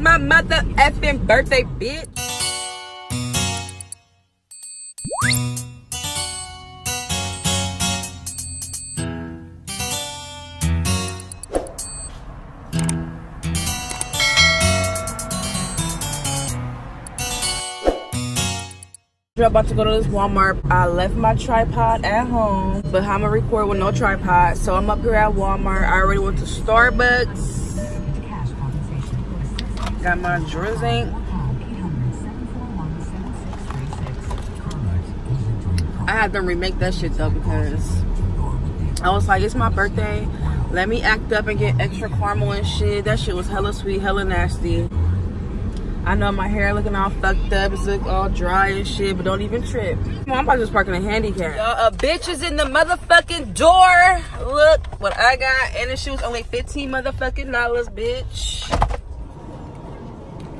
my mother effing birthday, bitch. I'm about to go to this Walmart. I left my tripod at home, but I'm gonna record with no tripod. So I'm up here at Walmart. I already went to Starbucks. Got my drink. I had them remake that shit though because I was like, it's my birthday. Let me act up and get extra caramel and shit. That shit was hella sweet, hella nasty. I know my hair looking all fucked up. It's look all dry and shit, but don't even trip. I'm about to just park in a handicap. A bitch is in the motherfucking door. Look what I got. And the shoes only 15 motherfucking dollars, bitch.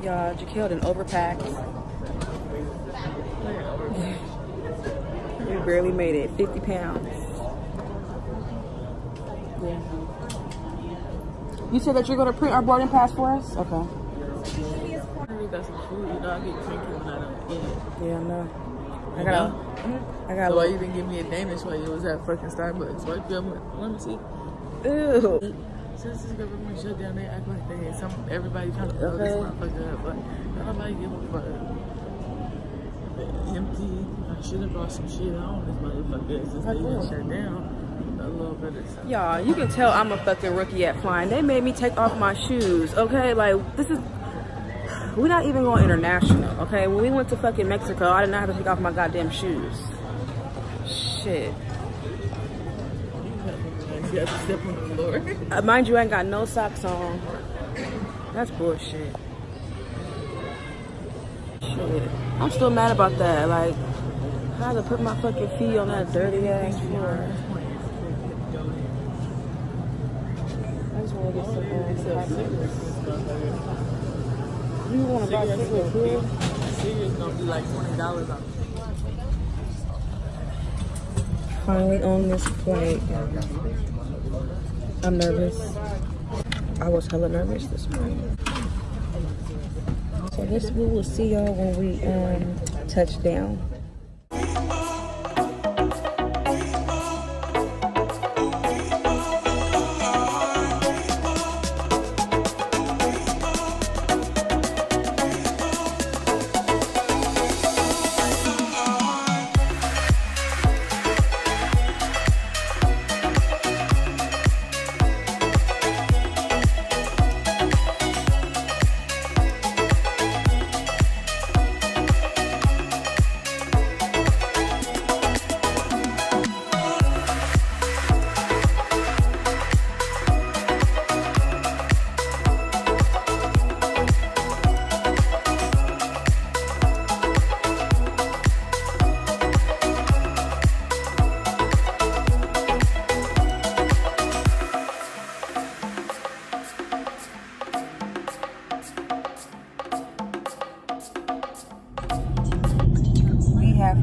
Y'all, Jaquel done overpacked. We barely made it. 50 pounds. Yeah. You said that you're gonna print our boarding pass for us? Okay. Got some food, you know, I get cranky when I don't eat. Yeah, I know. I got. So why you didn't give me a Danish while you was at fucking Starbucks? Why you let me see? Ew. Since this government shut down, they act like they everybody trying to blow this motherfucker up, but nobody give a fuck. Empty. I should have brought some shit on this motherfucker since they got shut down. A little bit of something. Y'all, you can tell I'm a fucking rookie at flying. They made me take off my shoes. Okay, like this is. We're not even going international, okay? When we went to fucking Mexico, I did not have to take off my goddamn shoes. Shit. You have to step on the floor. Mind you, I ain't got no socks on. That's bullshit. Shit. I'm still mad about that. Like, I had to put my fucking feet on that dirty ass floor. I just want to get some you want to buy cigarettes here? Cigarettes gonna be like $20 on. Finally on this flight. I'm nervous. I was hella nervous this morning. So this we will see y'all when we touch down.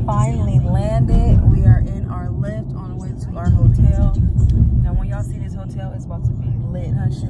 Finally landed. We are in our lift on the way to our hotel. Now when y'all see this hotel, it's about to be lit, huh, Shu?